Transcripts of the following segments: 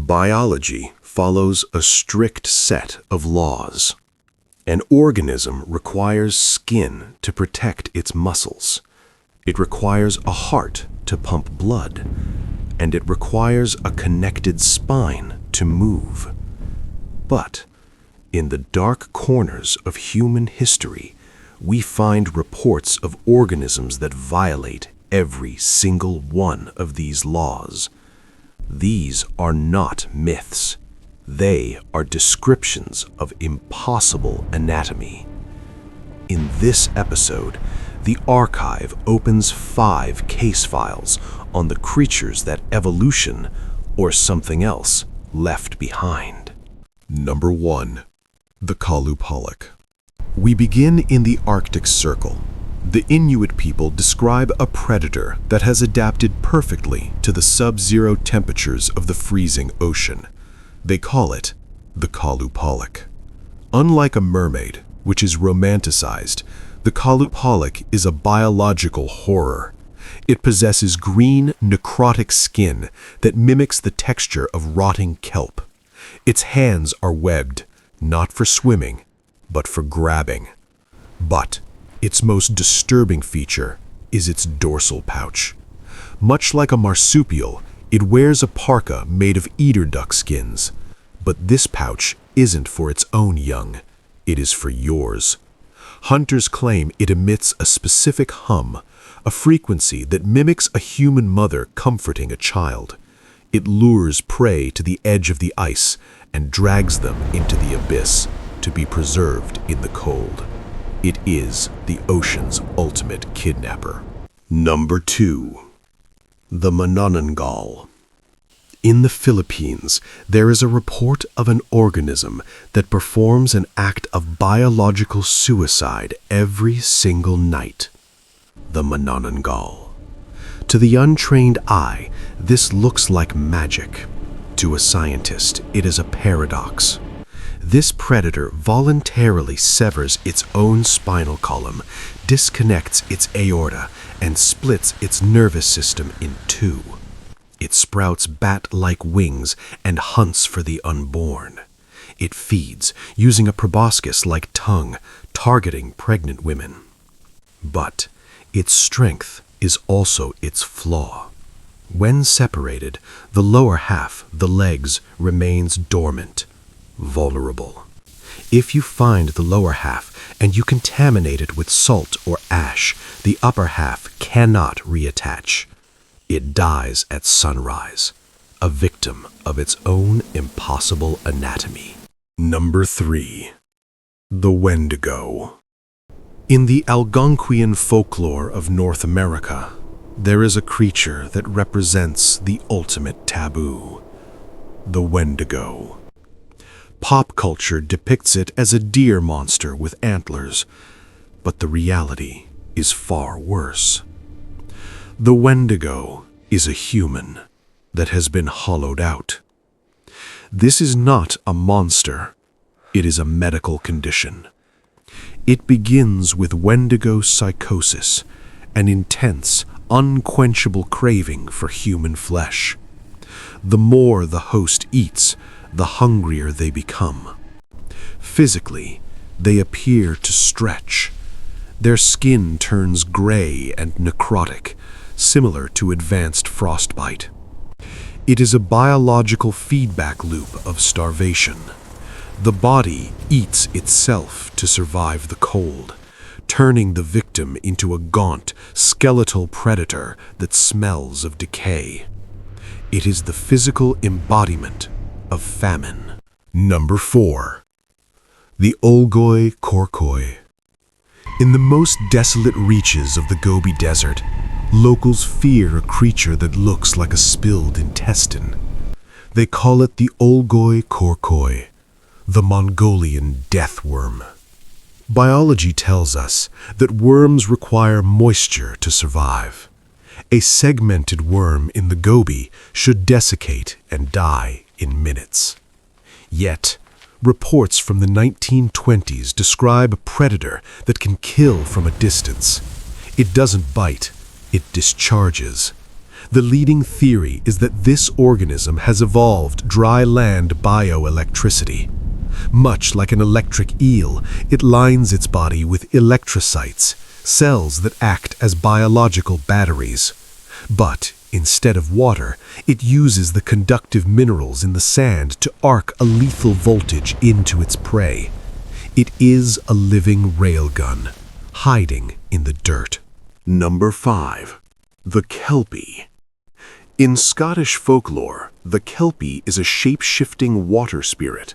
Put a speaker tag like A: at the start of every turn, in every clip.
A: Biology follows a strict set of laws. An organism requires skin to protect its muscles. It requires a heart to pump blood, and it requires a connected spine to move. But in the dark corners of human history, we find reports of organisms that violate every single one of these laws. These are not myths. They are descriptions of impossible anatomy. In this episode, the archive opens 5 case files on the creatures that evolution, or something else, left behind. Number 1. The Qalupalik. We begin in the Arctic Circle. The Inuit people describe a predator that has adapted perfectly to the sub-zero temperatures of the freezing ocean. They call it the Qalupalik. Unlike a mermaid, which is romanticized, the Qalupalik is a biological horror. It possesses green, necrotic skin that mimics the texture of rotting kelp. Its hands are webbed, not for swimming, but for grabbing. But its most disturbing feature is its dorsal pouch. Much like a marsupial, it wears a parka made of eider duck skins. But this pouch isn't for its own young, it is for yours. Hunters claim it emits a specific hum, a frequency that mimics a human mother comforting a child. It lures prey to the edge of the ice and drags them into the abyss to be preserved in the cold. It is the ocean's ultimate kidnapper. Number 2. The Manananggal. In the Philippines, there is a report of an organism that performs an act of biological suicide every single night. The Manananggal. To the untrained eye, this looks like magic. To a scientist, it is a paradox. This predator voluntarily severs its own spinal column, disconnects its aorta, and splits its nervous system in 2. It sprouts bat-like wings and hunts for the unborn. It feeds, using a proboscis-like tongue, targeting pregnant women. But its strength is also its flaw. When separated, the lower half, the legs, remains dormant, vulnerable. If you find the lower half and you contaminate it with salt or ash, the upper half cannot reattach. It dies at sunrise, a victim of its own impossible anatomy. Number 3. The Wendigo. In the Algonquian folklore of North America, there is a creature that represents the ultimate taboo, the Wendigo. Pop culture depicts it as a deer monster with antlers, but the reality is far worse. The Wendigo is a human that has been hollowed out. This is not a monster, it is a medical condition. It begins with Wendigo psychosis, an intense, unquenchable craving for human flesh. The more the host eats, the hungrier they become. Physically, they appear to stretch. Their skin turns gray and necrotic, similar to advanced frostbite. It is a biological feedback loop of starvation. The body eats itself to survive the cold, turning the victim into a gaunt, skeletal predator that smells of decay. It is the physical embodiment of famine. Number 4. The Olgoy Korkoy. In the most desolate reaches of the Gobi Desert, locals fear a creature that looks like a spilled intestine. They call it the Olgoy Korkoy, the Mongolian Death Worm. Biology tells us that worms require moisture to survive. A segmented worm in the Gobi should desiccate and die in minutes. Yet, reports from the 1920s describe a predator that can kill from a distance. It doesn't bite, it discharges. The leading theory is that this organism has evolved dry land bioelectricity. Much like an electric eel, it lines its body with electrocytes, cells that act as biological batteries. But instead of water, it uses the conductive minerals in the sand to arc a lethal voltage into its prey. It is a living railgun, hiding in the dirt. Number 5. The Kelpie. In Scottish folklore, the Kelpie is a shape-shifting water spirit.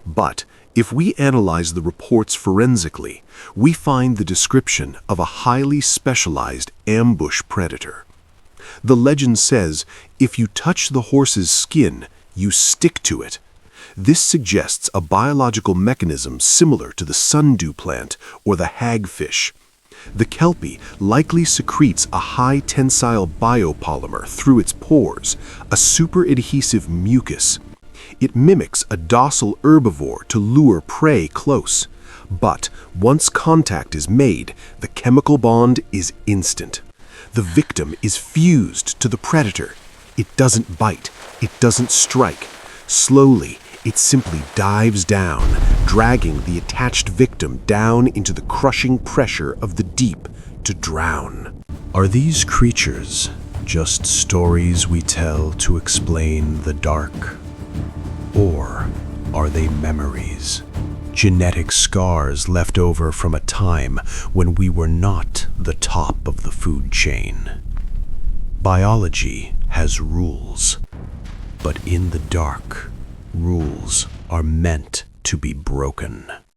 A: But if we analyze the reports forensically, we find the description of a highly specialized ambush predator. The legend says, if you touch the horse's skin, you stick to it. This suggests a biological mechanism similar to the sundew plant or the hagfish. The Kelpie likely secretes a high-tensile biopolymer through its pores, a super-adhesive mucus. It mimics a docile herbivore to lure prey close. But once contact is made, the chemical bond is instant. The victim is fused to the predator. It doesn't bite. It doesn't strike. Slowly, it simply dives down, dragging the attached victim down into the crushing pressure of the deep to drown. Are these creatures just stories we tell to explain the dark? Or are they memories, genetic scars left over from a time when we were not the top of the food chain? Biology has rules, but in the dark, rules are meant to be broken.